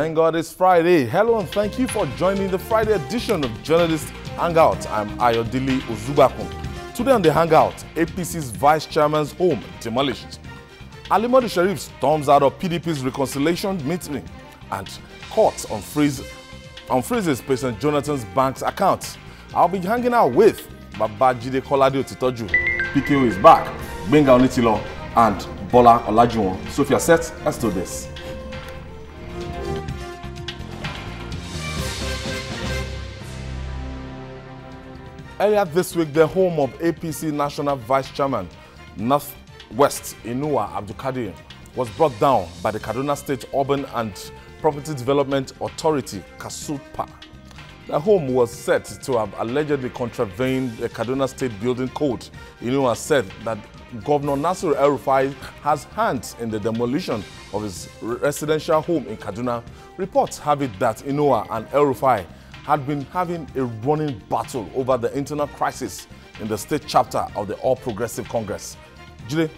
Thank God it's Friday. Hello and thank you for joining the Friday edition of Journalist Hangout. I'm Ayodele Ozubakun. Today on the Hangout, APC's Vice Chairman's home demolished. Alimadu Sheriff storms out of PDP's reconciliation meeting and court on freezes President Jonathan's bank's account. I'll be hanging out with Babajide Kolade Otitoju. PKO is back. Benga Onitilo and Bola Olajuwon. Sophia set, let's do this. Earlier this week, the home of APC National Vice Chairman, Northwest Inuwa Abdulkadir, was brought down by the Kaduna State Urban and Property Development Authority, KASUPA. The home was said to have allegedly contravened the Kaduna State Building Code. Inuwa said that Governor Nasir El-Rufai has hands in the demolition of his residential home in Kaduna. Reports have it that Inuwa and El-Rufai had been having a running battle over the internal crisis in the state chapter of the All Progressive Congress. Jide,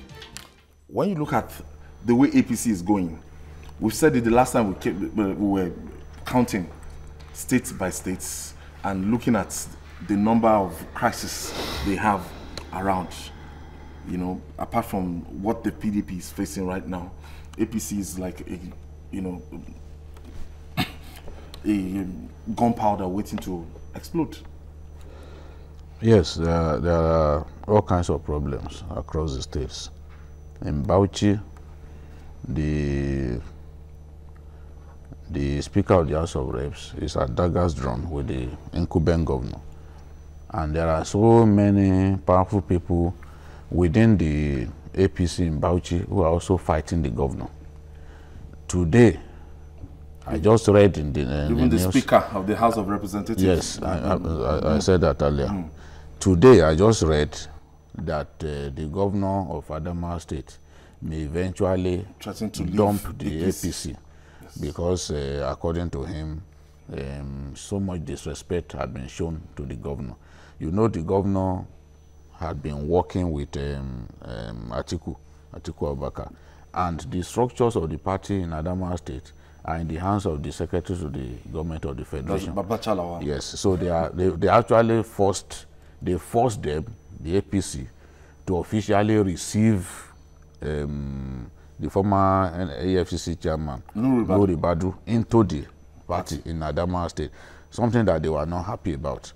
when you look at the way APC is going, we've said it the last time we were counting state by states and looking at the number of crises they have around. You know, apart from what the PDP is facing right now, APC is like a gunpowder waiting to explode. Yes, there are all kinds of problems across the states. In Bauchi, the Speaker of the House of Reps is at daggers drawn with the incumbent governor. And there are so many powerful people within the APC in Bauchi who are also fighting the governor. Today, I just read in the even the news, Speaker of the House of Representatives. Yes, I said that earlier. Today, I just read that the governor of Adamawa State may eventually dump the APC because, according to him, so much disrespect had been shown to the governor. You know, the governor had been working with Atiku Abubakar, and the structures of the party in Adamawa State are in the hands of the secretaries of the government of the federation. Yes, so they actually forced them, the APC, to officially receive the former EFCC chairman Nuri Badu into the party in Adamawa State, something that they were not happy about.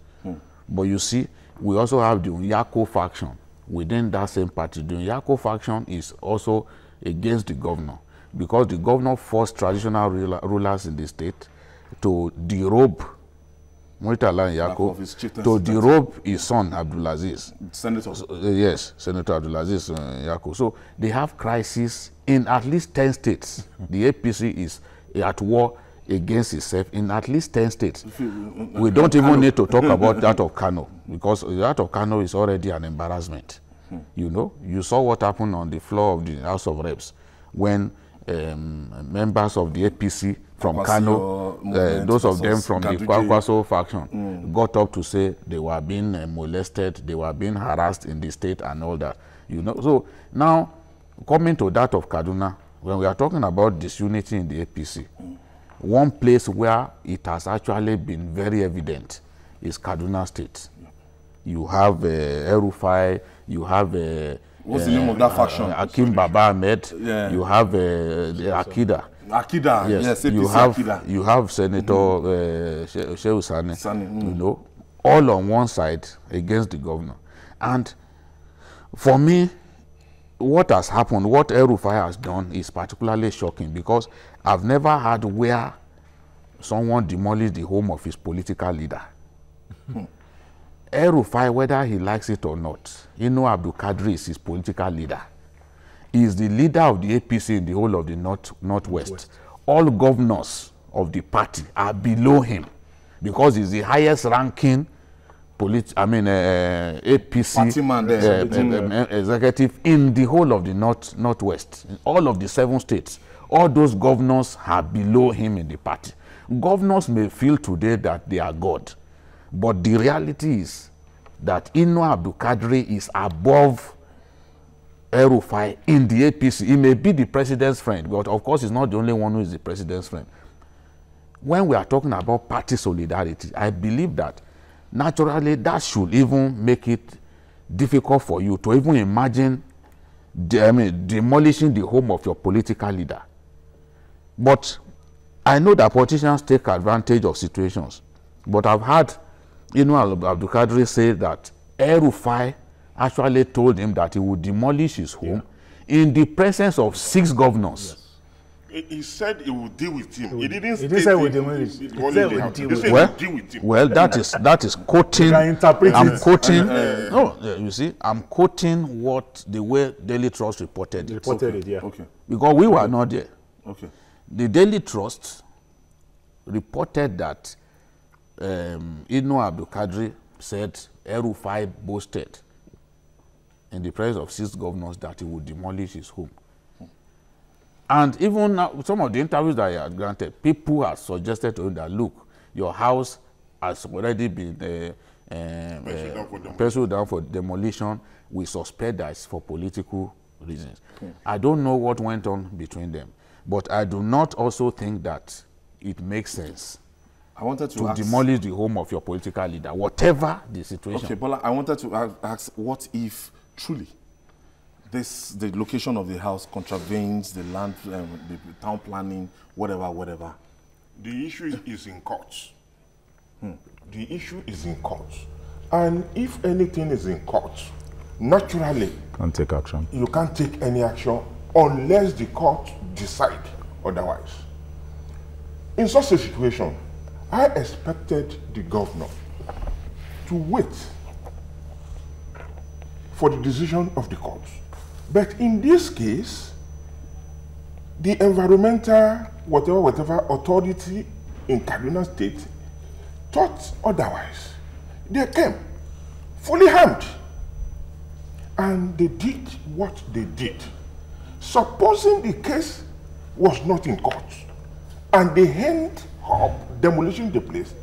But you see, we also have the Unyako faction within that same party. The Unyako faction is also against the governor, because the governor forced traditional rulers in the state to derobe Muritala Nyako, to derobe his son Abdulaziz. Senator. Yes, Senator Abdulaziz Nyako. So they have crisis in at least 10 states. The APC is at war against itself in at least 10 states. We don't even need to talk about that of Kano, because that of Kano is already an embarrassment. You know, you saw what happened on the floor of the House of Reps when members of the APC from Kano, those of them from the Kwakwaso faction, got up to say they were being molested, they were being harassed in the state and all that. You know, so now coming to that of Kaduna, when we are talking about disunity in the APC, one place where it has actually been very evident is Kaduna State. You have El-Rufai, you have what's the name of that faction? Akim Baba Ahmed. Yeah. You have the Akida. Akida, yes, you have Senator Shehu Sani. You know, all on one side against the governor. And for me, what has happened, what El-Rufai has done is particularly shocking, because I've never had where someone demolished the home of his political leader. El-Rufai, whether he likes it or not, Abdulkadir is his political leader. He is the leader of the APC in the whole of the Northwest. All governors of the party are below him, because he's the highest ranking APC executive in the whole of the Northwest, in all of the 7 states. All those governors are below him in the party. Governors may feel today that they are God, but the reality is that Abdulkadir is above El-Rufai in the APC. He may be the president's friend, but of course he's not the only one who is the president's friend. when we are talking about party solidarity, I believe that naturally that should even make it difficult for you to even imagine demolishing the home of your political leader. But I know that politicians take advantage of situations. But I've heard Abdul Kadri say that El-Rufai actually told him that he would demolish his home in the presence of 6 governors. Yes. He said he would deal with him. He didn't say he would demolish. He said he would deal with him. Well, that is quoting. I'm quoting. No, you see, I'm quoting what the way Daily Trust reported it. Okay. Because we were not there. Okay. The Daily Trust reported that Abdul Kadri said El-Rufai boasted in the presence of 6 governors that he would demolish his home. And even now, some of the interviews that he had granted, people have suggested to him that, look, your house has already been penciled down for demolition. We suspect that it's for political reasons. I don't know what went on between them, but I do not also think that it makes sense I wanted to demolish the home of your political leader, whatever the situation. Okay, but I wanted to ask, what if truly the location of the house contravenes the land, the town planning, whatever? The issue is in courts. The issue is in courts. And if anything is in courts, naturally, Can't take action. you can't take any action unless the court decide otherwise. In such a situation, I expected the governor to wait for the decision of the court. But in this case, the environmental whatever authority in Kaduna State thought otherwise. They came fully armed and they did what they did. Supposing the case was not in court and they end up demolishing the place,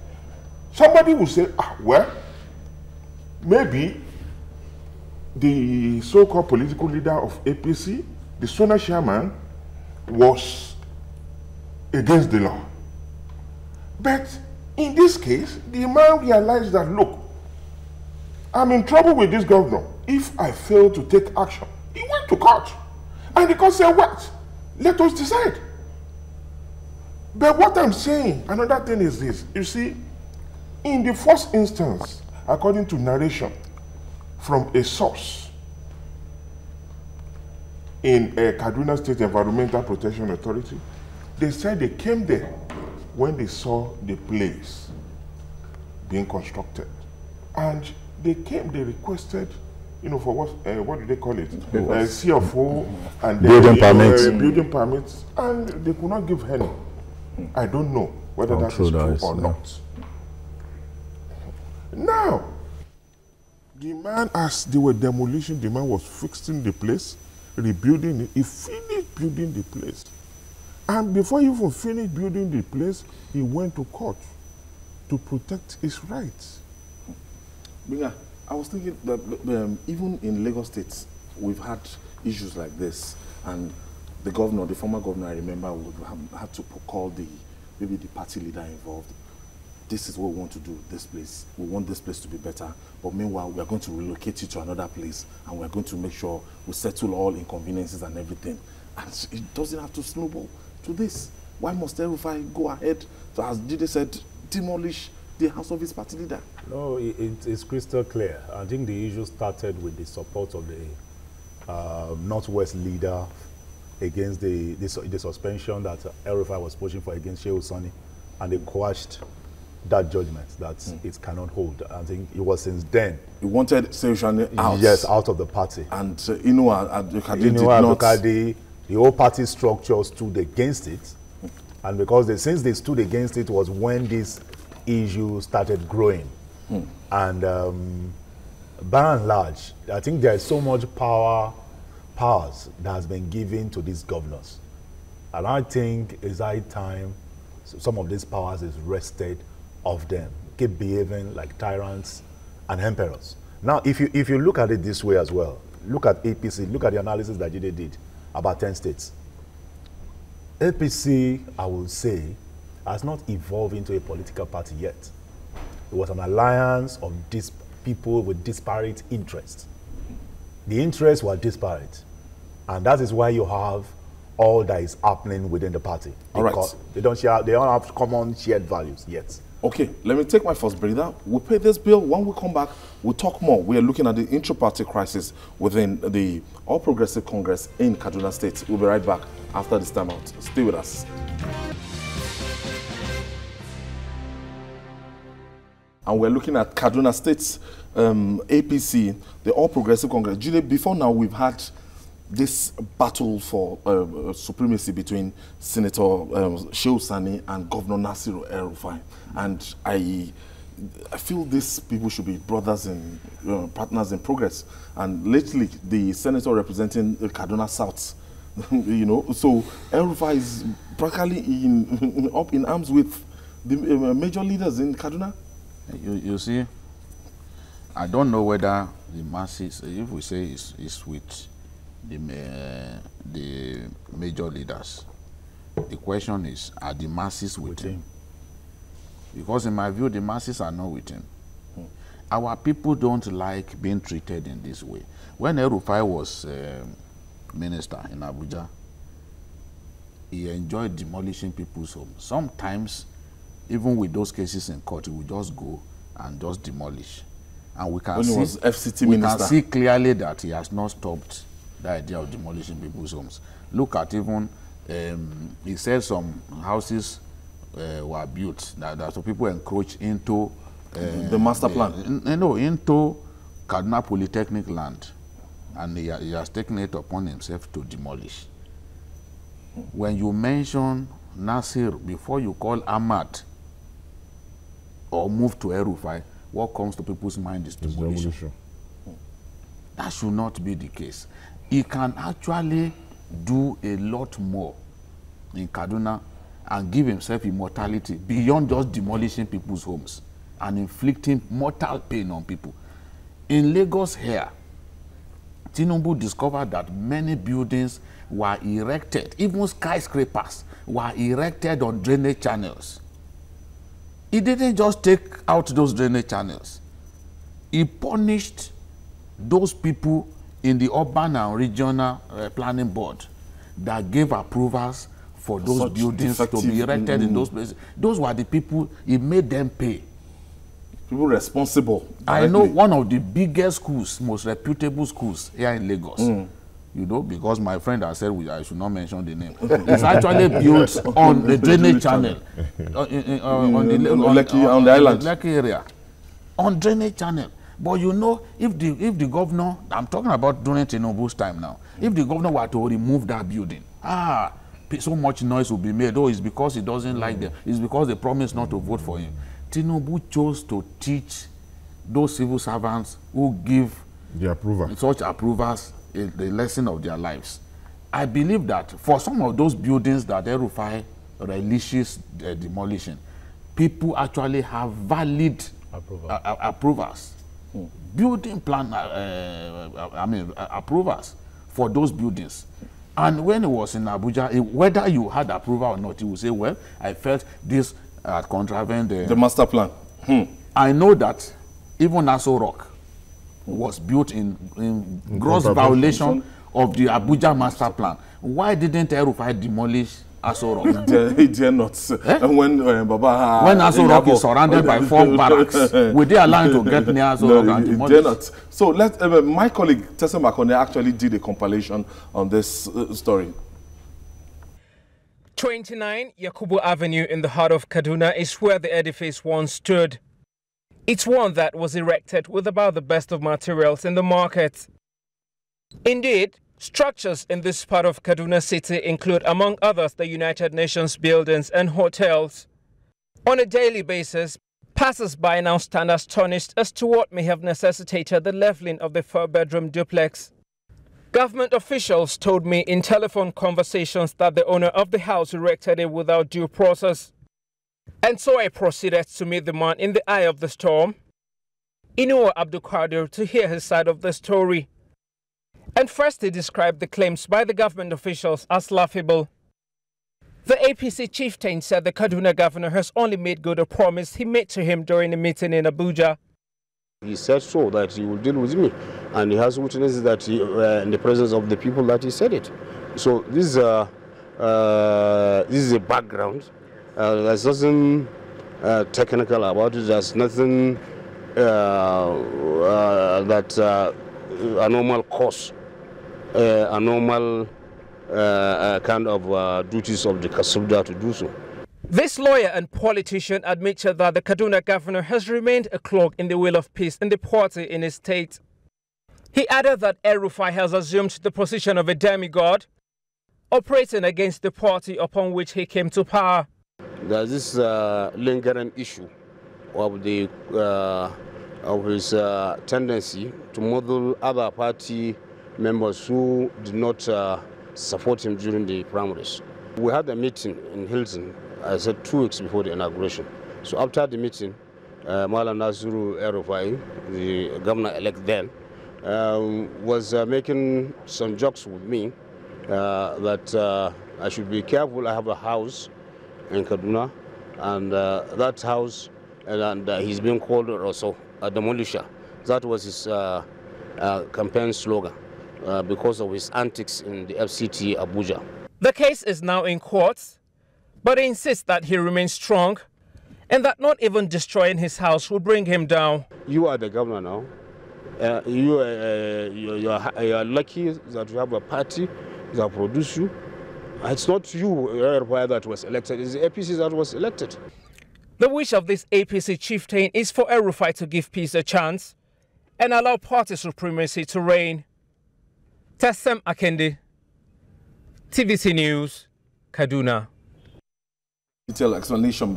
somebody will say, well, maybe the so-called political leader of APC, the Sona chairman, was against the law. But in this case, the man realized that, look, I'm in trouble with this governor. If I fail to take action, he went to court. And the court said, what? Let us decide. But what I'm saying, another thing is this. You see, in the first instance, according to narration from a source in a Kaduna State Environmental Protection Authority, they said they came there when they saw the place being constructed. And they came, they requested, for what do they call it? CFO and building permits. Building permits, and they could not give any. I don't know whether that is true or not. Now, the man, as they were demolishing, the man was fixing the place, rebuilding it. He finished building the place. And before he even finished building the place, he went to court to protect his rights. Binga, I was thinking that even in Lagos State, we've had issues like this, and the governor, the former governor, I remember, would have had to call maybe the party leader involved. This is what we want to do, this place. We want this place to be better. But meanwhile, we are going to relocate you to another place, and we are going to make sure we settle all inconveniences and everything. And it doesn't have to snowball to this. Why must El-Rufai go ahead to, as Jide said, demolish the house of his party leader? No, it's crystal clear. I think the issue started with the support of the Northwest leader against the suspension that El-Rufai was pushing for against Shehu Sani, and they quashed that judgment that it cannot hold. I think it was since then. He wanted Shehu Sani out. Yes, out of the party. And Abdulkadir, the whole party structure stood against it, and because since they stood against it was when this issue started growing. And by and large, I think there is so much powers that has been given to these governors, and I think it's high time some of these powers is wrested of them, keep behaving like tyrants and emperors. Now, if you look at it this way as well, look at APC, look at the analysis that Jide did about 10 states. APC, I will say, has not evolved into a political party yet. It was an alliance of people with disparate interests. The interests were disparate, and that is why you have all that is happening within the party. All right. They don't have common shared values yet. Okay, let me take my first breather. We'll pay this bill. When we come back, we'll talk more. We are looking at the intra-party crisis within the All Progressive Congress in Kaduna State. We'll be right back after this time out. Stay with us. And we're looking at Kaduna State's APC, the All Progressive Congress. Julie, before now, we've had this battle for supremacy between Senator Shehu Sani and Governor Nasiru El-Rufai. And I feel these people should be brothers and partners in progress. And lately, the senator representing Kaduna South, you know, so El-Rufai is practically up in arms with the major leaders in Kaduna. You see, I don't know whether the masses, if we say it's with the major leaders, the question is, are the masses with him? Because in my view, the masses are not with him. Our people don't like being treated in this way. When El-Rufai was minister in Abuja, he enjoyed demolishing people's homes. Sometimes, even with those cases in court, he would just go and just demolish. And we can see clearly that he has not stopped the idea of demolishing people's homes. Look at even, he said some houses were built, that so people encroach into the master plan. No, into Kaduna Polytechnic land, and he has taken it upon himself to demolish. When you mention Nasir before you call Ahmad or move to El-Rufai, what comes to people's mind is demolition. That should not be the case. He can actually do a lot more in Kaduna and give himself immortality beyond just demolishing people's homes and inflicting mortal pain on people. In Lagos here, Tinubu discovered that many buildings were erected, even skyscrapers were erected on drainage channels. He didn't just take out those drainage channels. He punished those people in the urban and regional planning board that gave approvals for those buildings to be erected in those places. Those were the people, he made them pay. People responsible. I know one of the biggest schools, most reputable schools here in Lagos. You know, because my friend has said I should not mention the name. It's actually built on the drainage channel on the island, Lekki area, on drainage channel. But you know, if the governor, I'm talking about during Tinubu's time now, if the governor were to remove that building, so much noise will be made. Oh, it's because he doesn't like them. It's because they promised not to vote for him. Tinubu chose to teach those civil servants who give such approvals the lesson of their lives. I believe that for some of those buildings that El-Rufai relishes demolition, people actually have valid approvals. Building plan, approvals for those buildings. And when he was in Abuja, whether you had approval or not, he would say, well, I felt this contravened the master plan. I know that even Aso Rock was built in gross violation of the Abuja master plan. Why didn't El-Rufai demolish Aso Rock? He dare not. And when Baba when Aso Rock is surrounded by 4 barracks, will they allow him to get near Aso Rock and demolish? Dare not. So my colleague Tessa Makone actually did a compilation on this story. 29 Yakubu Avenue in the heart of Kaduna is where the edifice once stood. It's one that was erected with about the best of materials in the market. Indeed, structures in this part of Kaduna City include, among others, the United Nations buildings and hotels. On a daily basis, passers-by now stand astonished as to what may have necessitated the leveling of the 4-bedroom duplex. Government officials told me in telephone conversations that the owner of the house erected it without due process. And so I proceeded to meet the man in the eye of the storm, Inuwa Abdulkadir, to hear his side of the story. And first he described the claims by the government officials as laughable. The APC chieftain said the Kaduna governor has only made good a promise he made to him during a meeting in Abuja. He said so, that he will deal with me, and he has witnesses that in the presence of the people that he said it. So this is a background. There's nothing technical about it. There's nothing that a normal course, a normal kind of duties of the Kasubda to do so. This lawyer and politician admitted that the Kaduna governor has remained a clog in the wheel of peace in the party in his state. He added that El-Rufai has assumed the position of a demigod, operating against the party upon which he came to power. There's this lingering issue of his tendency to model other party members who did not support him during the primaries. We had a meeting in Hilton, I said 2 weeks before the inauguration. So after the meeting, Malam Nasiru El-Rufai, the governor-elect then, was making some jokes with me that I should be careful. I have a house in Kaduna, and that house, and he's being called also a demolisher. That was his campaign slogan because of his antics in the FCT Abuja. The case is now in court, but he insists that he remains strong and that not even destroying his house will bring him down. You are the governor now. You are lucky that you have a party that produce you. It's not you that was elected, it's the APC that was elected. The wish of this APC chieftain is for El-Rufai to give peace a chance and allow party supremacy to reign. Tessem Akende, TVC News, Kaduna. Detailed explanation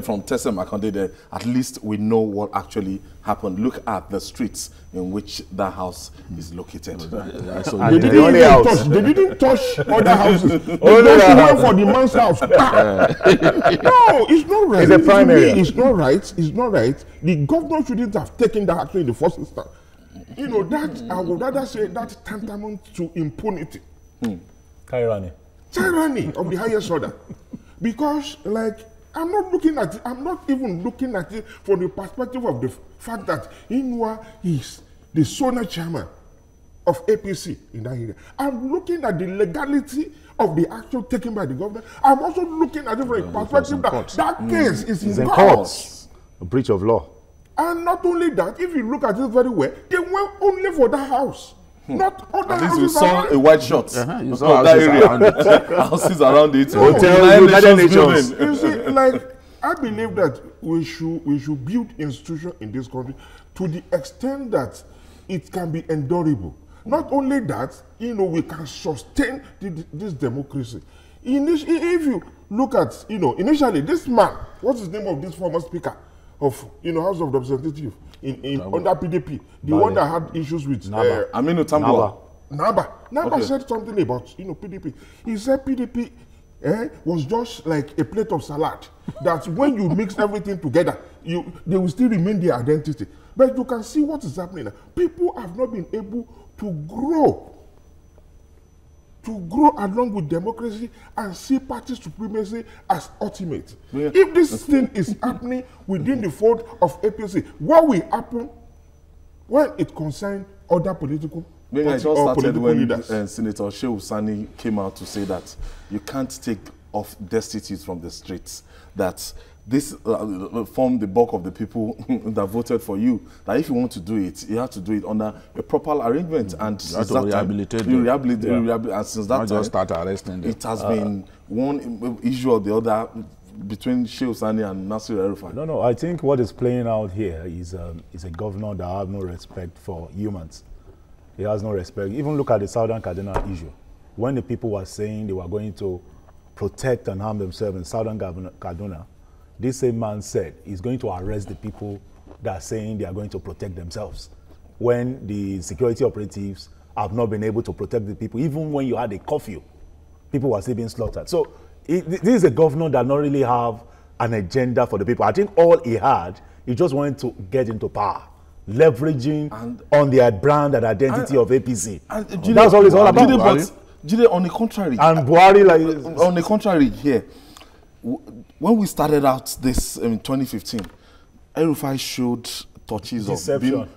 from Tessem Akande there. At least we know what actually happened. Look at the streets in which that house is located. They didn't touch other houses. They just went for the man's house. No, it's not right. It's a prime area. It's not right. It's not right. The governor shouldn't have taken that action in the first instance. You know, that I would rather say that's tantamount to impunity. Tyranny Of the highest order. Because, like, I'm not even looking at it from the perspective of the fact that Inua is the zonal chairman of APC in that area. I'm looking at the legality of the action taken by the government. I'm also looking at it from the perspective that case is in court. A breach of law. And not only that, if you look at it very well, they went only for that house. Not other At least houses. you saw a white shot. You saw that area. Houses around it. Hotels, United Nations. You see, like, I believe that we should build institutions in this country to the extent that it can be endurable. Not only that, you know, we can sustain this democracy. If you look at, you know, initially this man, what's his name of this former speaker of, you know, House of Representatives under PDP, the one that had issues with Aminu Tambuwa. Naba said something about, you know, PDP. He said PDP was just like a plate of salad. That when you mix everything together, they will still remain their identity. But you can see what is happening now. People have not been able to grow along with democracy and see party supremacy as ultimate. Yeah. If this thing is happening within the fold of APC, what will happen when it concerns other political I just started when Senator Shehu Sani came out to say that you can't take off destitutes from the streets, that this form the bulk of the people that voted for you, that if you want to do it, you have to do it under a proper arrangement. And since that rehabilitate time, and since that time, just start arresting them. It has been one issue or the other between Shehu Sani and Nasir El-Rufai. No, I think what is playing out here is a governor that has no respect for humans. He has no respect. Even look at the Southern Kaduna issue. When the people were saying they were going to protect and harm themselves in Southern Kaduna, this same man said he's going to arrest the people that are saying they are going to protect themselves. When the security operatives have not been able to protect the people, even when you had a curfew, people were still being slaughtered. So this is a governor that not really have an agenda for the people. I think all he had, he just wanted to get into power, leveraging on their brand and identity of APC. That's all it's all about. Jide, on the contrary, and Buhari like on the contrary here, when we started out this in 2015, El-Rufai showed touches of being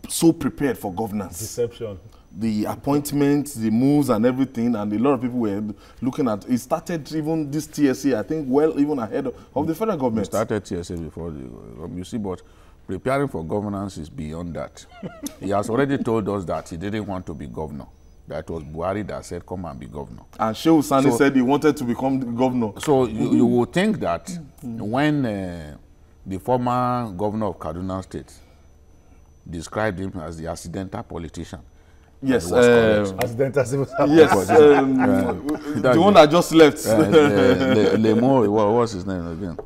so prepared for governance. Deception. The appointments, the moves and everything, and a lot of people were looking at it. Started even this TSA, I think, well, even ahead of the federal government. It started TSA before you see, but preparing for governance is beyond that. He has already told us that he didn't want to be governor. That was Buhari that said, come and be governor. And Shehu Sani said he wanted to become the governor. So you would think that when the former governor of Kaduna State described him as the accidental politician. Yes, accidental civil servant. Yes, the one that just left. Lemo, what's his name again?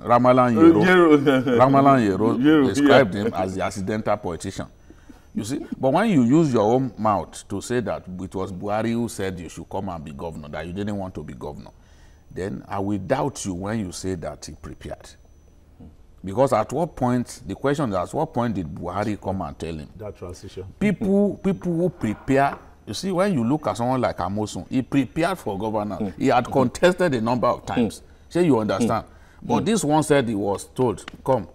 Ramalan Yero described him as the accidental politician. You see, but when you use your own mouth to say that it was Buhari who said you should come and be governor, that you didn't want to be governor, then I will doubt you when you say that he prepared. Because at what point, the question is, at what point did Buhari come and tell him? That transition. People who prepare, you see, when you look at someone like Amosun, he prepared for governance. He had contested a number of times. So you understand. But this one said he was told, come,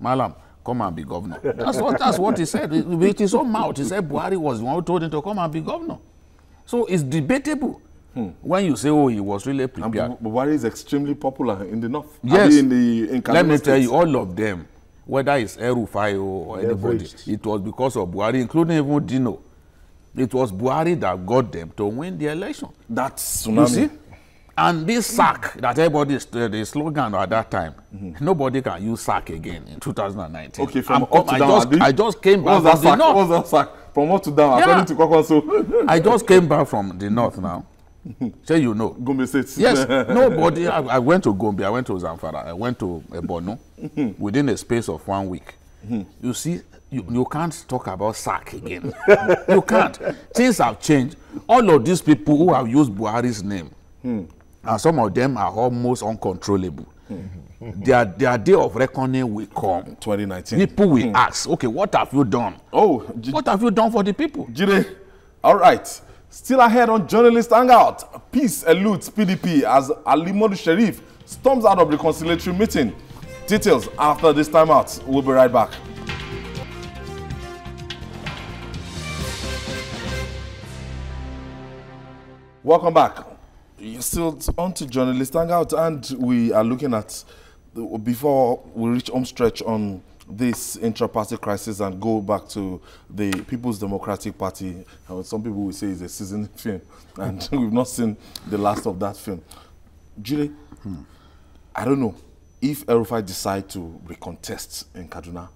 Malam, come and be governor. That's what he said. With his own mouth, he said Buhari was the one who told him to come and be governor. So it's debatable. When you say, oh, he was really prepared. And Buhari is extremely popular in the north. Yes. In let me tell you, all of them, whether it's El-Rufai or anybody, it was because of Buhari, including even Dino. It was Buhari that got them to win the election. That's tsunami. You see? And this sack that everybody, the slogan at that time, nobody can use sack again in 2019. Okay, from up to down. I just came back from the north. What's that sack? From up to down, according to Kwakwaso. I just came back from the north now. Say you know. Gombe State. Yes, nobody. I went to Gombe, I went to Zamfara, I went to Borno within a space of 1 week. You see, you can't talk about sack again. You can't. Things have changed. All of these people who have used Buhari's name, and some of them are almost uncontrollable. Their day of reckoning will come. 2019. People will ask, okay, what have you done? Oh, what have you done for the people? Jide, all right. Still ahead on Journalist Hangout. Peace eludes PDP as Alimodu Sharif storms out of the conciliatory meeting. Details after this time out. We'll be right back. Welcome back. You're still on to Journalist Hangout, and we are looking at, before we reach home stretch on this intra-party crisis and go back to the People's Democratic Party. Some people will say it's a seasoned film, and we've not seen the last of that film. Julie, I don't know if El-Rufai decide to recontest in Kaduna,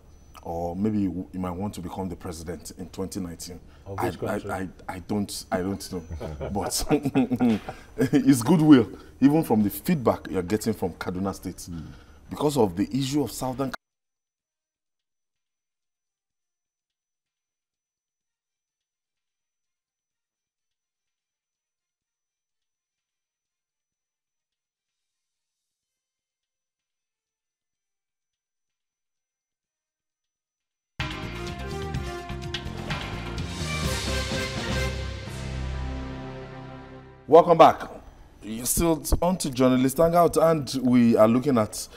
or maybe he might want to become the president in 2019. I don't know. But it's goodwill, even from the feedback you're getting from Kaduna State, because of the issue of Southern. Welcome back. You're still on to Journalist Hangout, and we are looking at,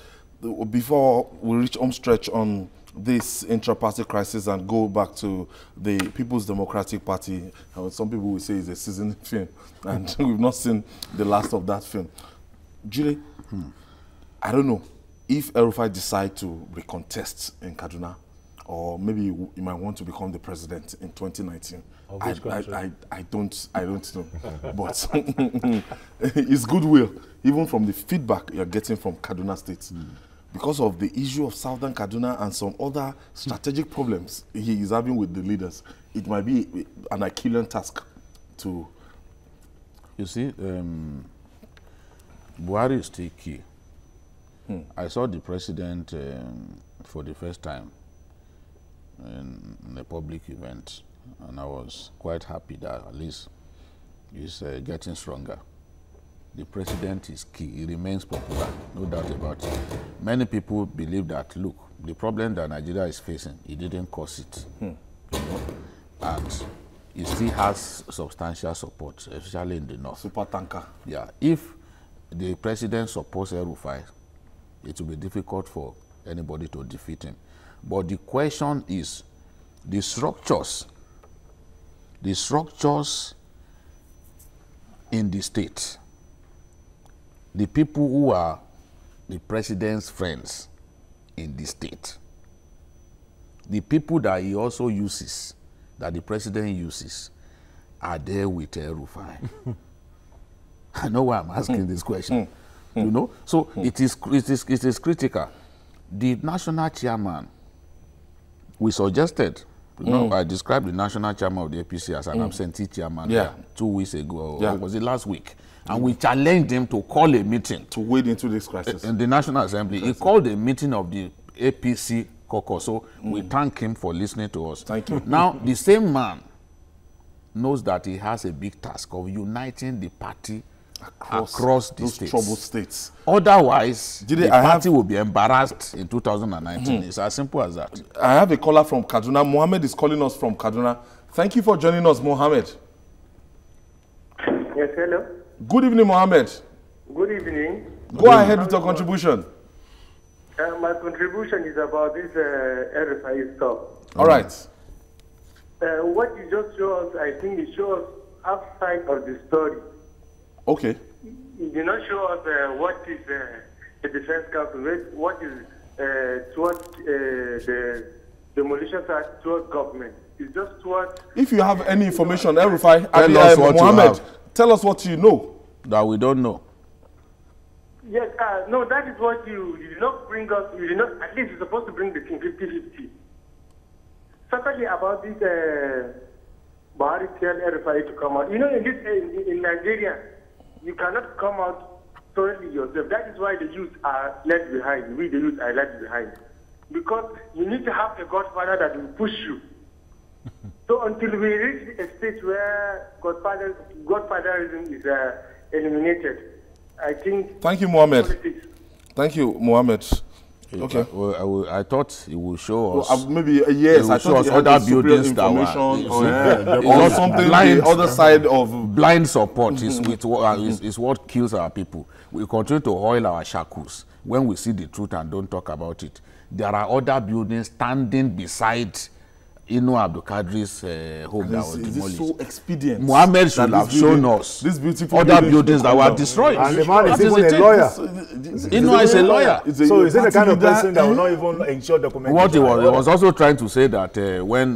before we reach home stretch on this intra-party crisis and go back to the People's Democratic Party. Some people will say it's a seasoned film, and we've not seen the last of that film. Julie, I don't know if El-Rufai decide to recontest in Kaduna, or maybe he might want to become the president in 2019. I don't know. But it's goodwill, even from the feedback you're getting from Kaduna State. Because of the issue of Southern Kaduna and some other strategic problems he is having with the leaders, it might be an Achillean task to... You see, Buhari is still key. I saw the president for the first time in a public event, and I was quite happy that at least he's getting stronger. The president is key. He remains popular, no doubt about it. Many people believe that, look, the problem that Nigeria is facing, he didn't cause it. You know? And it still has substantial support, especially in the north. Super tanker. Yeah, if the president supports El-Rufai, it will be difficult for anybody to defeat him. But the question is, the structures in the state, the people who are the president's friends in the state, the people that he also uses, that the president uses, are there with El-Rufai? I know why I'm asking this question. You know, so it is critical. The national chairman, we suggested, you know, I described the national chairman of the APC as an absentee chairman 2 weeks ago, or was it last week? And we challenged him to call a meeting. To wade into this crisis. In the National Assembly. He called a meeting of the APC caucus. So we thank him for listening to us. Thank you. Now, the same man knows that he has a big task of uniting the party across the states. Troubled states. Otherwise, the party will be embarrassed in 2019. It's as simple as that. I have a caller from Kaduna. Mohammed is calling us from Kaduna. Thank you for joining us, Mohammed. Yes, hello. Good evening, Mohammed. Good evening. Go ahead with your contribution. My contribution is about this RFI stuff. All right. What you just showed us, I think it shows outside of the story. Okay. You did not show us what is the defense council, what is towards the demolition side towards government. It's just towards... If you have any information, El-Rufai, Mohammed, tell us what you know. That we don't know. Yes, no, that is what you did not bring us, you did not, at least you're supposed to bring the thing 50-50. Secondly, about this Buhari tell RFI to come out. You know, in Nigeria, you cannot come out thoroughly yourself. That is why the youth are left behind. We, the youth, are left behind. Because you need to have a godfather that will push you. So until we reach a stage where godfatherism is eliminated, I think... Thank you, Mohammed. Politics. Thank you, Mohammed. Okay. Well, I thought it would show us. Maybe yes. I thought it other buildings that were or something. The other side of blind support is what kills our people. We continue to oil our shackles when we see the truth and don't talk about it. There are other buildings standing beside Abdul Qadir's home that was demolished. So expedient. Mohammed should have shown us this beautiful other buildings that were destroyed. And the man is even a lawyer. Is a lawyer. So is he the kind of person that will not even ensure documentation? What he was also trying to say that when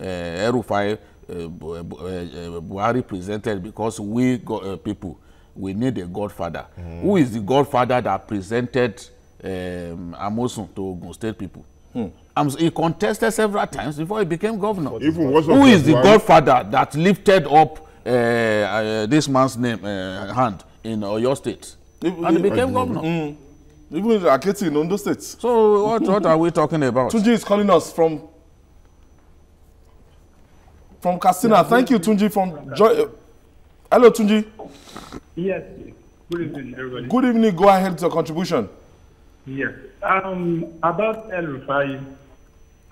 El-Rufai Buhari presented, because we got people, we need a godfather. Who is the godfather that presented Amosun to Ogun State people? He contested several times before he became governor. Who is the godfather that lifted up this man's name hand in Oyo State and he became governor? Even Aketi in Ondo State. So what are we talking about? Tunji is calling us from Katsina. Yeah, thank you, Tunji. Hello, Tunji. Yes. Good evening, everybody. Good evening. Go ahead with your contribution. Yes. About El-Rufai,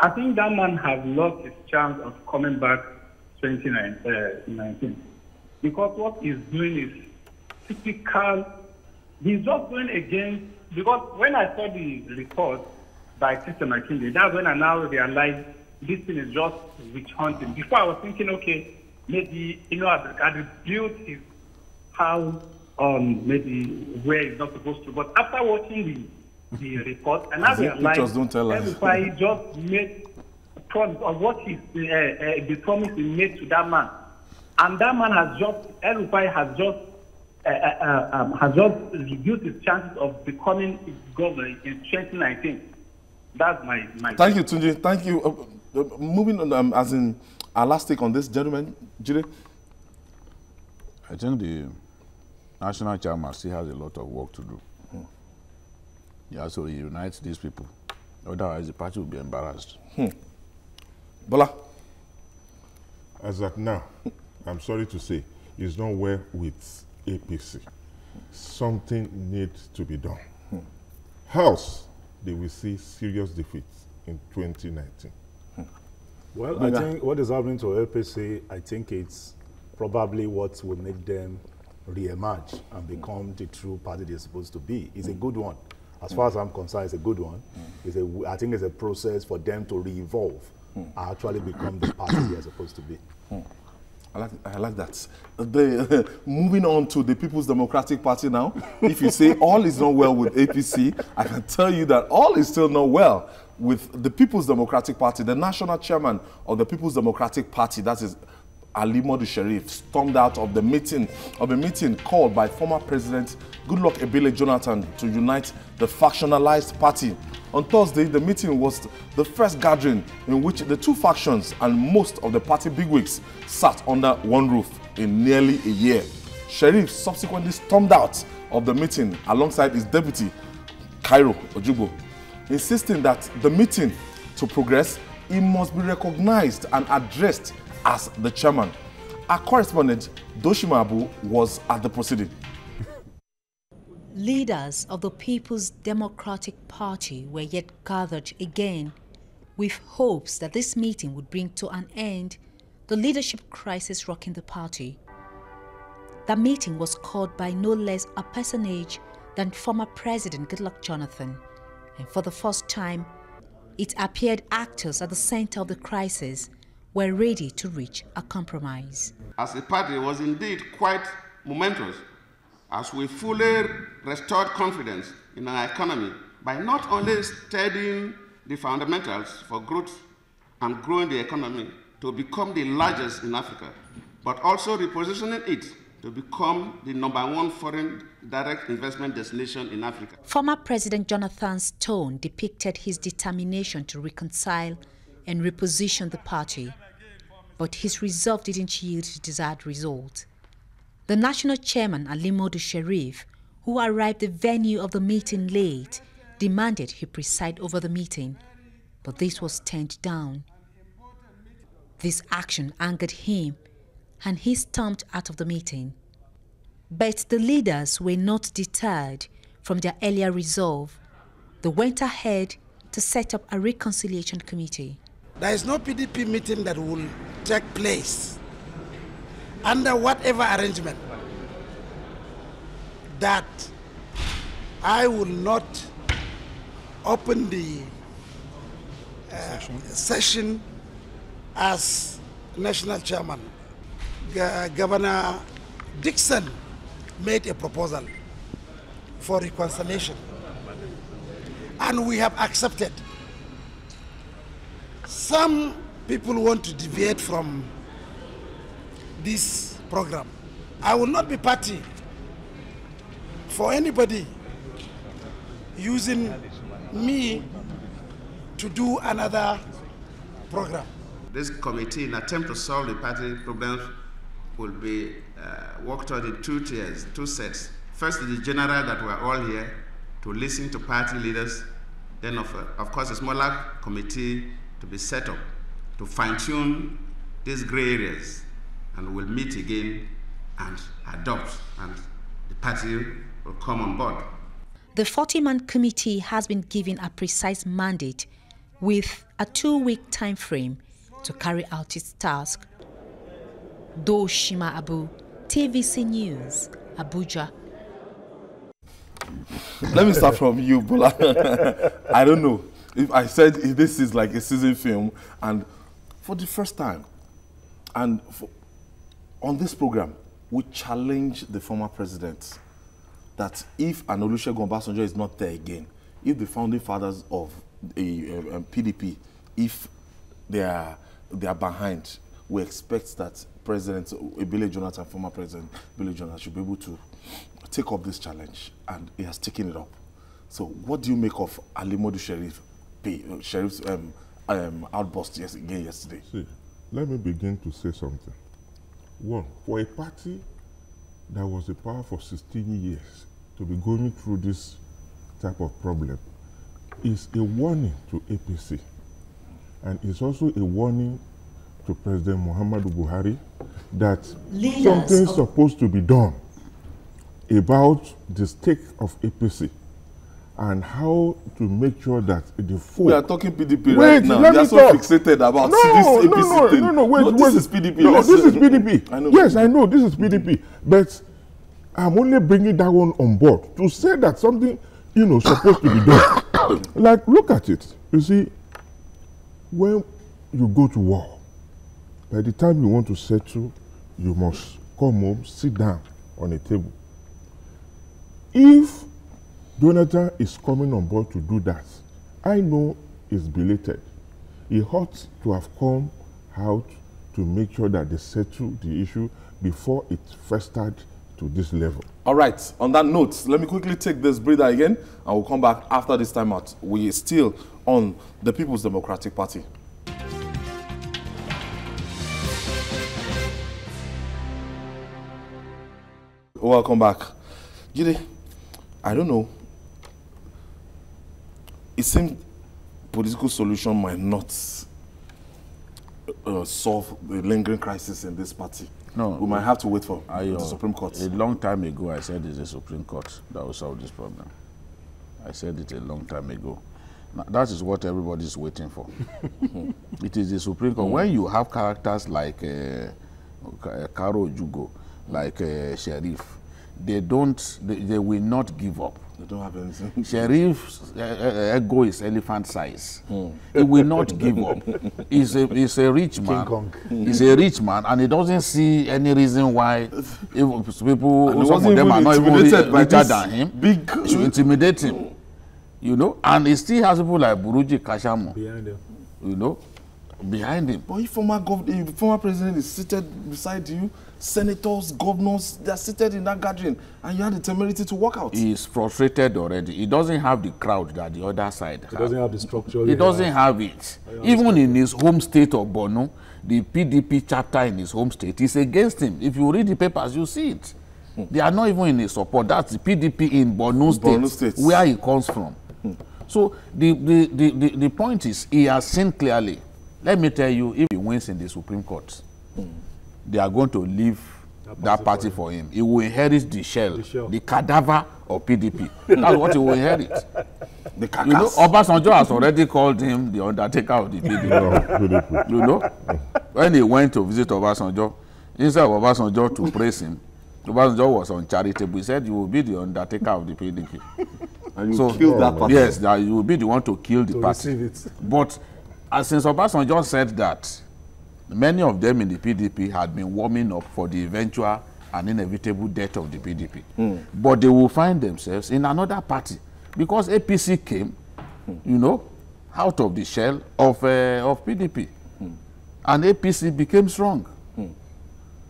I think that man has lost his chance of coming back 2019. Because what he's doing is typical. He's just going against, because when I saw the report by Sister McKinsey, that's when I now realized this thing is just witch hunting. Before I was thinking, okay, maybe, I built his house on maybe where he's not supposed to. But after watching the report, and I realized everybody just made a promise of what the promise he made to that man. And that man has just, El-Rufai has just reduced his chances of becoming governor in 2019. That's my Thank you, Tunji. Thank you. Moving on, as in our last take on this, gentlemen, Jide. I think the national chairman still has a lot of work to do. He has to reunite these people. Otherwise, the party will be embarrassed. Bola? As at now, I'm sorry to say, it's not well with APC. Something needs to be done. House, they will see serious defeats in 2019. Well, I think what is happening to APC, I think it's probably what will make them re-emerge and become the true party they're supposed to be. It's a good one. As far as I'm concerned, it's a good one. I think it's a process for them to re-evolve and actually become the party they're supposed to be. I like that. Moving on to the People's Democratic Party now. If you say all is not well with APC, I can tell you that all is still not well with the People's Democratic Party. The national chairman of the People's Democratic Party, that is Ali Modu Sharif, stormed out of the meeting called by former President Goodluck Ebele Jonathan to unite the factionalized party. On Thursday, the meeting was the first gathering in which the two factions and most of the party bigwigs sat under one roof in nearly a year. Sharif subsequently stormed out of the meeting alongside his deputy, Cairo Ojugbo, insisting that the meeting to progress, it must be recognized and addressed as the chairman. Our correspondent, Doshima Abu, was at the proceeding. Leaders of the People's Democratic Party were yet gathered again with hopes that this meeting would bring to an end the leadership crisis rocking the party. The meeting was called by no less a personage than former President Goodluck Jonathan, and for the first time, it appeared actors at the center of the crisis were ready to reach a compromise. As a party, it was indeed quite momentous as we fully restored confidence in our economy by not only studying the fundamentals for growth and growing the economy to become the largest in Africa, but also repositioning it to become the #1 foreign direct investment destination in Africa. Former President Jonathan's tone depicted his determination to reconcile and reposition the party, but his resolve didn't yield the desired result. The national chairman, Ali Modu Sharif, who arrived at the venue of the meeting late, demanded he preside over the meeting, but this was turned down. This action angered him, and he stormed out of the meeting. But the leaders were not deterred from their earlier resolve. They went ahead to set up a reconciliation committee. There is no PDP meeting that will take place under whatever arrangement that I will not open the session as national chairman. Governor Dixon made a proposal for reconciliation, and we have accepted. Some people want to deviate from this program. I will not be party for anybody using me to do another program. This committee, in an attempt to solve the party problems, will be worked on in 2 tiers, 2 sets. First, the general that we're all here to listen to party leaders. Then, of course, a smaller committee to be set up to fine-tune these gray areas, and we'll meet again and adopt, and the party will come on board. The 40-man committee has been given a precise mandate with a 2-week time frame to carry out its task. Doshima Abu, TVC News, Abuja. Let me start from you, Bola. I don't know. If I said this is like a season film, and for the first time, and on this program, we challenge the former president that if an Olusegun Obasanjo is not there again, if the founding fathers of a PDP, if they are behind, we expect that President Ebele Jonathan, former President Ebele Jonathan, should be able to take up this challenge, and he has taken it up. So, what do you make of Ali Modu Sharif's outburst yesterday? See, let me begin to say something. One, for a party that was in power for 16 years to be going through this type of problem is a warning to APC, and it's also a warning to President Muhammadu Buhari that something's supposed to be done about the stake of APC. and how to make sure that the folk... We are talking PDP right now. They are so fixated about this APC thing. Wait, this is PDP. No, this is PDP. I know. Yes, I know this is PDP. But I'm only bringing that one on board to say that something, supposed to be done. Like, look at it. You see, when you go to war, by the time you want to settle, you must come home, sit down on a table. If Jonathan is coming on board to do that, I know it's belated. He ought to have come out to make sure that they settle the issue before it festered to this level. All right, on that note, let me quickly take this breather again, and we'll come back after this time out. We are still on the People's Democratic Party. Welcome back. Jide, I don't know. It seems political solution might not solve the lingering crisis in this party. No, we might have to wait for the Supreme Court. A long time ago, I said it's the Supreme Court that will solve this problem. I said it a long time ago. Now, that is what everybody is waiting for. It is the Supreme Court. When you have characters like Karo Jugo, like Sheriff, they will not give up. They don't have anything. Sheriff's ego is elephant size. He will not give up. He's a rich man. He's a rich man, and he doesn't see any reason why people, some of them are not even richer than him, should intimidate him. And he still has people like Buruji Kashamu. Behind him. Behind him. But if former president is seated beside you, senators, governors, they are seated in that gathering, and you have the temerity to walk out. He is frustrated already. He doesn't have the crowd that the other side has. He doesn't have the structure. He doesn't have it. Even in his home state of Borno, the PDP chapter in his home state is against him. If you read the papers, you see it. They are not even in his support. That's the PDP in Borno State, where he comes from. So the point is, he has seen clearly. Let me tell you, if he wins in the Supreme Court, they are going to leave that party for him. He will inherit the shell, the cadaver of PDP. That's what he will inherit. The carcass. Obasanjo has already called him the undertaker of the PDP. When he went to visit Obasanjo, instead of Obasanjo to praise him, Obasanjo was uncharitable. He said, "You will be the undertaker of the PDP." And you kill that party. Yes, that you will be the one to kill the party. But since Obasanjo said that, many of them in the PDP had been warming up for the eventual and inevitable death of the PDP. But they will find themselves in another party because APC came, out of the shell of PDP. And APC became strong.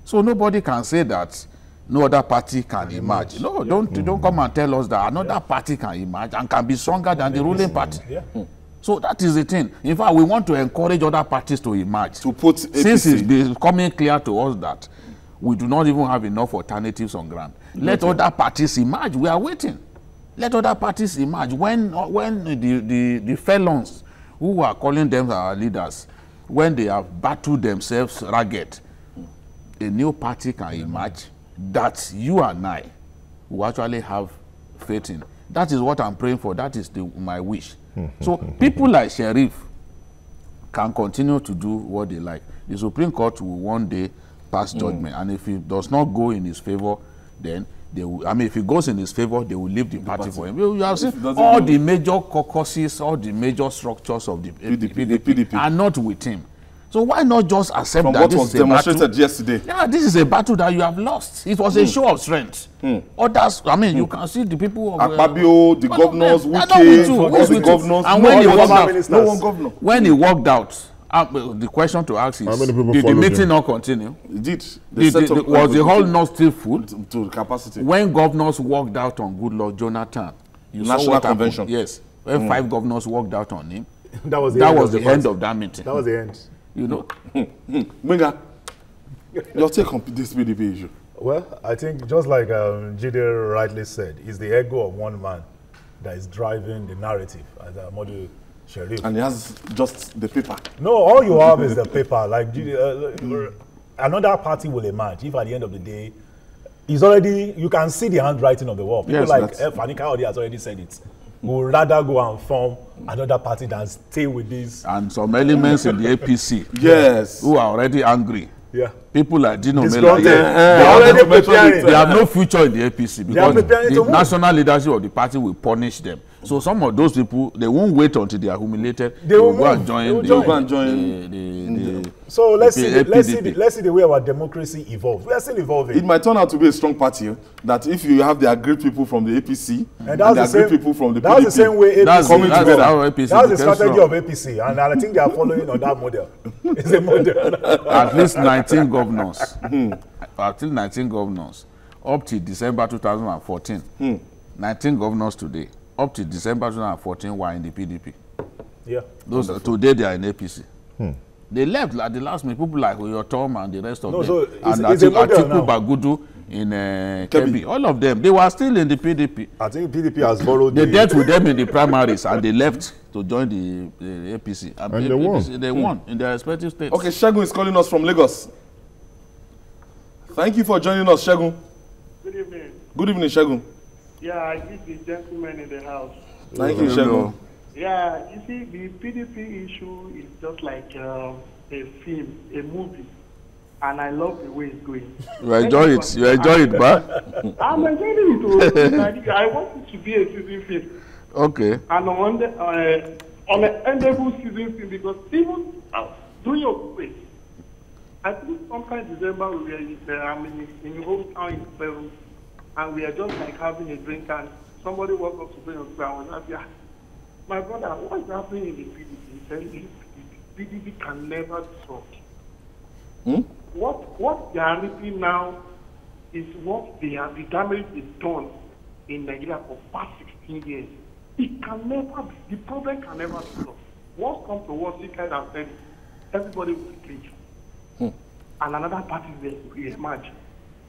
So nobody can say that no other party can emerge. No, don't come and tell us that another party can emerge and can be stronger than the ruling party. So that is the thing. In fact, we want to encourage other parties to emerge. To put APC. Since it's becoming clear to us that we do not even have enough alternatives on ground. Let other parties emerge. We are waiting. Let other parties emerge. When the felons who are calling them our leaders, when they have battled themselves ragged, a new party can emerge that you and I will actually have faith in. That is what I'm praying for. That is my wish. So people like Sheriff can continue to do what they like. The Supreme Court will one day pass judgment, and if it does not go in his favor, then they will, if it goes in his favor, they will leave the party for him. You have seen all the major caucuses, all the major structures of the PDP are not with him. So why not just accept from that what this was is a demonstrated battle? Yesterday? Yeah, this is a battle that you have lost. It was a show of strength. Others, you can see the people of Akpabio, the governors, Wike, all the governors, and when he walked out, no one governor. When he walked out, the question to ask is, did the meeting not continue? It did. Was the hall not still full? To capacity. When governors walked out on Goodluck Jonathan, National Convention. Yes. When 5 governors walked out on him, that was the end of that meeting. That was the end. Menga, your take on this PDP issue? Well, I think just like Jide rightly said, it's the ego of one man that is driving the narrative, as Modu Sheriff. And he has just the paper. No, all you have is the paper. Like another party will emerge if at the end of the day, it's already, you can see the handwriting of the wall. People like Fanika Odi has already said it. would rather go and form another party than stay with this. And some elements in the APC, yes, who are already angry. Yeah. People like Dino Mela, they have no future in the APC because the national leadership of the party will punish them. So some of those people, they won't wait until they are humiliated. They will go and join. So let's see the way our democracy evolves. We are still evolving. It might turn out to be a strong party that if you have the agreed people from the APC and the agreed people from the PDP, that's the same way APC coming together. That's the strategy of APC, and I think they are following on that model. It's a model. At least 19 governors. At least 19 governors up to December 2014. 19 governors today. Up to December 2014 were in the PDP. Yeah. Those today they are in APC. They left at the last minute. People like Oyotom and the rest of them. So and Atiku Bagudu in Kebbi. All of them. They were still in the PDP. I think PDP has borrowed. They dealt with them in the primaries and they left to join the APC. And they won. They won in their respective states. Okay, Shegun is calling us from Lagos. Thank you for joining us, Shegun. Good evening. Good evening, Shegun. Yeah, I greet the gentleman in the house. Thank you, Shegun. Yeah, you see, the PDP issue is just like a film, a movie, and I love the way it's going. You enjoy it. You enjoy it, man. I'm enjoying it. I want it to be a season film. Okay. And on an endable season film, because even during your place, I think sometime December we were in hometown in Peru, and we are just like having a drink, and somebody walked up to me and said, my brother, what's happening in the PDP? He said, the PDP can never be solved. What they are reaping now is what they have, the damage they've done in Nigeria for past 16 years. It can never be, the problem can never be solved. Once come to what you guys have said, everybody will leave. And another party will emerge.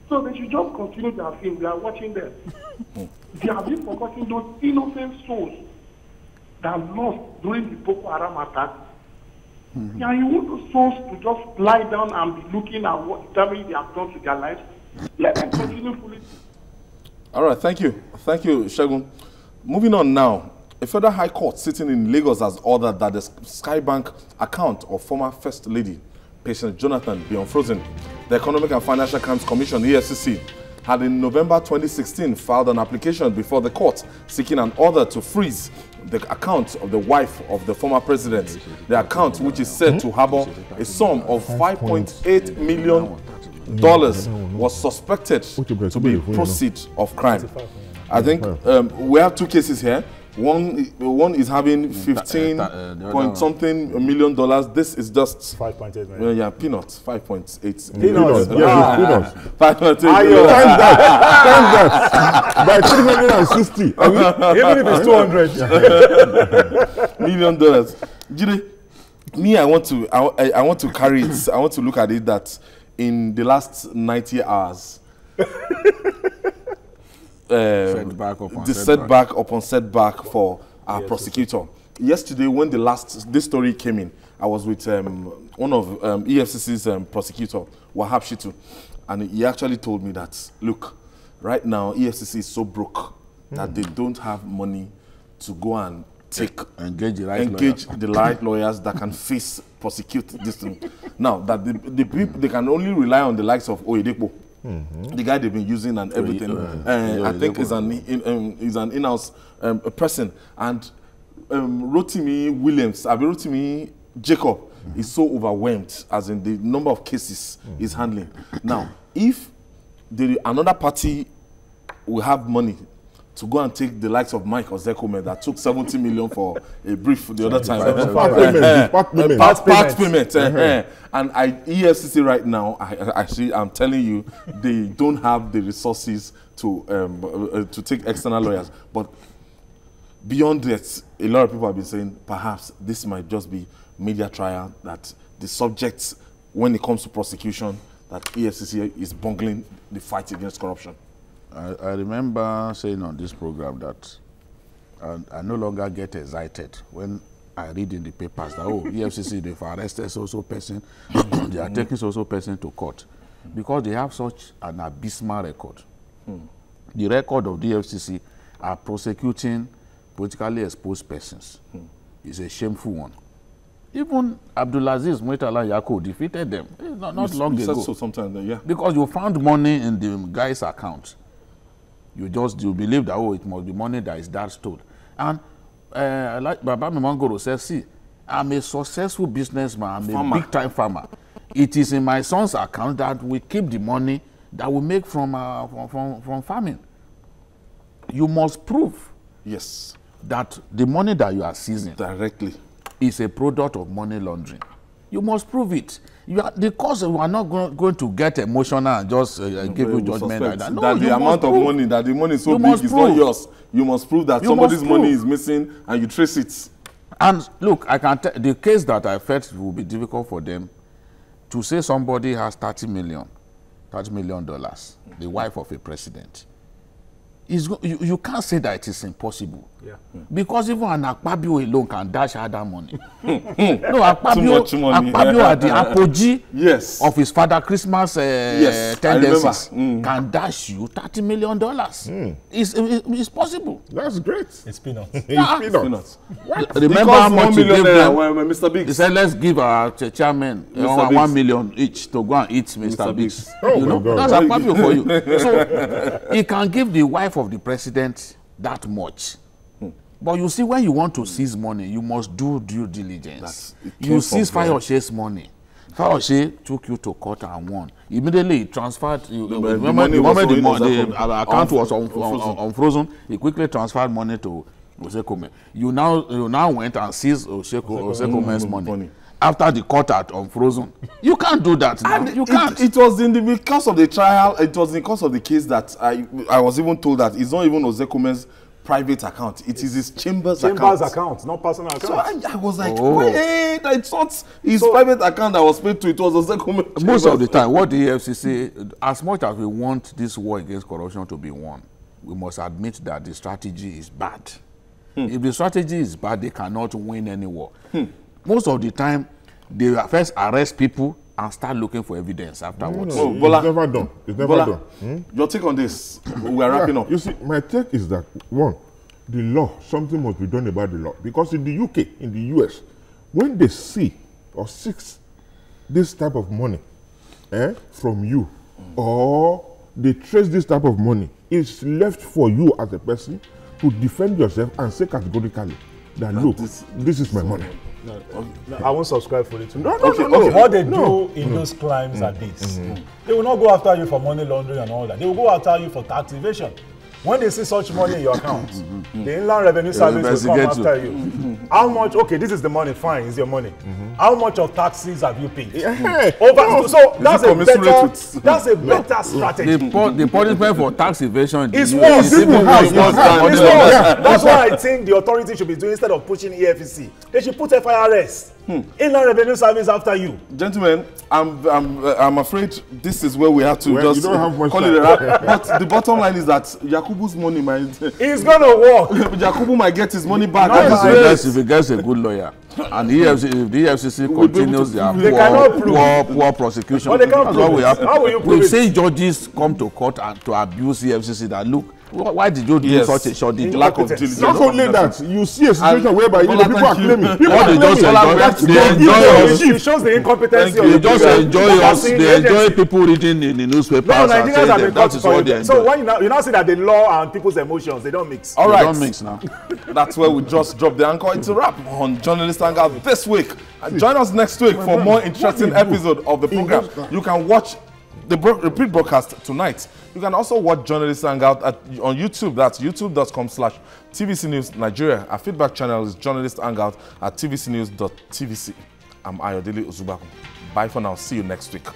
So they should just continue their film. We are watching them. They have been forgetting those innocent souls that lost during the Boko Haram attack. Yeah, you want those souls to just lie down and be looking at what damage they have done to their lives. Let them continue fully. All right, thank you. Thank you, Shegun. Moving on now. A federal high court sitting in Lagos has ordered that the Skybank account of former First Lady, Patience Jonathan, be unfrozen. The Economic and Financial Crimes Commission, EFCC, had in November 2016 filed an application before the court seeking an order to freeze the account of the wife of the former president. The account, which is said to harbor a sum of $5.8 million, was suspected to be proceeds of crime. I think we have two cases here. One is having 15 point something million dollars. This is just 5.8 million. Yeah, peanuts. 5.8 Peanuts. million. Yeah, peanuts. 5.8 By 360. Even if it's 200 million dollars. Jide, me, I want to carry it. I want to look at it that in the last 90 hours. Setback upon setback for our prosecutor. Yesterday, when this story came in, I was with one of EFCC's prosecutor, Wahab Shitu, and he actually told me that, look, right now EFCC is so broke that they don't have money to go and engage the right lawyers that can prosecute this thing. Now that the people, they can only rely on the likes of Oyedepo. The guy they've been using and everything, I think is an in-house person, and Rotimi Williams, Rotimi Jacob is so overwhelmed as in the number of cases he's handling. Now, if another party will have money to go and take the likes of Mike Ozekome that took 70 million for a brief the other time. Part payment. And EFCC right now, I'm telling you, they don't have the resources to take external lawyers. But beyond that, a lot of people have been saying perhaps this might just be media trial, that the subjects, when it comes to prosecution, that EFCC is bungling the fight against corruption. I remember saying on this program that I no longer get excited when I read in the papers that, oh, EFCC, they've arrested so person, they are taking so person to court, because they have such an abysmal record. The record of the EFCC are prosecuting politically exposed persons is a shameful one. Even Abdulaziz Muitala Yako defeated them not long ago. So sometimes, yeah. Because you found money in the guy's account. You believe that, oh, it must be money that is that stored. And like Baba Mimangoro says, see, I'm a successful businessman, I'm a big-time farmer. It is in my son's account that we keep the money that we make from farming. You must prove that the money that you are seizing directly is a product of money laundering. You must prove it. Because we are not going to get emotional and just give you judgment like that. No, that the amount of money, that the money is so big, is not yours. You must prove that somebody's money is missing and you trace it. And look, I can tell the case that I felt will be difficult for them to say somebody has $30 million, the wife of a president. You can't say that it is impossible. Yeah. Because even an Akpabio alone can dash out that money. No, Akpabio at the apogee of his father Christmas tendencies can dash you $30 million. It's possible. That's great. It's peanuts. It's peanuts. Remember how much he gave them? Mr. Biggs. He said, let's give our chairman $1 million each to go and eat Mr. Biggs. Oh, you know? That's Akpabio for you. So he can give the wife of the president that much. But you see, when you want to seize money, you must do due diligence. You seize Fayoshe's money. Fayoshe took you to court and won. Immediately he transferred. The account was unfrozen. He quickly transferred money to Osekome. You now went and seized Osekome's money. After the court had unfrozen, you can't do that. You can't. It was in the course of the trial. It was in the course of the case that I was even told that it's not even Osekome's private account. It is his chamber's account, not personal account. So I was like, wait, I thought his private account that was paid to, it was Osekome's. Most of the time, what the EFCC, as much as we want this war against corruption to be won, we must admit that the strategy is bad. If the strategy is bad, they cannot win any war. Most of the time, they first arrest people and start looking for evidence afterwards. No, it's never done. It's never done. Your take on this? We are wrapping up. You see, my take is that, one, the law, something must be done about the law. Because in the UK, in the US, when they see or seize this type of money from you, or they trace this type of money, it's left for you as a person to defend yourself and say categorically that, look, this is my money. No, I won't subscribe for it. No. What they do in those crimes are this. They will not go after you for money laundering and all that. They will go after you for tax evasion. When they see such money in your account, the Inland Revenue Service will come after you. How much? Okay, this is the money. Fine, it's your money. How much of taxes have you paid? So that's a better strategy. The punishment for tax evasion is worse. That's what I think the authority should be doing instead of pushing EFCC. They should put FIRS. Inland Revenue Service after you. Gentlemen, I'm afraid this is where we have to just call it a wrap. But the bottom line is that Yakubu's money might... It's going to work. Yakubu might get his money back. If he gets a good lawyer. And if the EFCC continues their poor prosecution, that's what we have. We've seen judges come to court and to abuse EFCC that, look, why did you do such a short deal? Lack of diligence. Not only that, you see a situation whereby people are claiming. It shows the incompetence. They just enjoy us. They enjoy people reading in the newspapers. No, Nigerians have been caught for it. So when you now see that the law and people's emotions, they don't mix. All right. They don't mix now. That's where we just drop the anchor. It's a wrap on Journalist Hangout this week. Join us next week for more interesting episode of the program. You can watch the repeat broadcast tonight. You can also watch Journalist Hangout on YouTube. That's youtube.com/TVC News Nigeria. Our feedback channel is Journalist Hangout at tvcnews.tvc. I'm Ayodele Ozubaku. Bye for now. See you next week.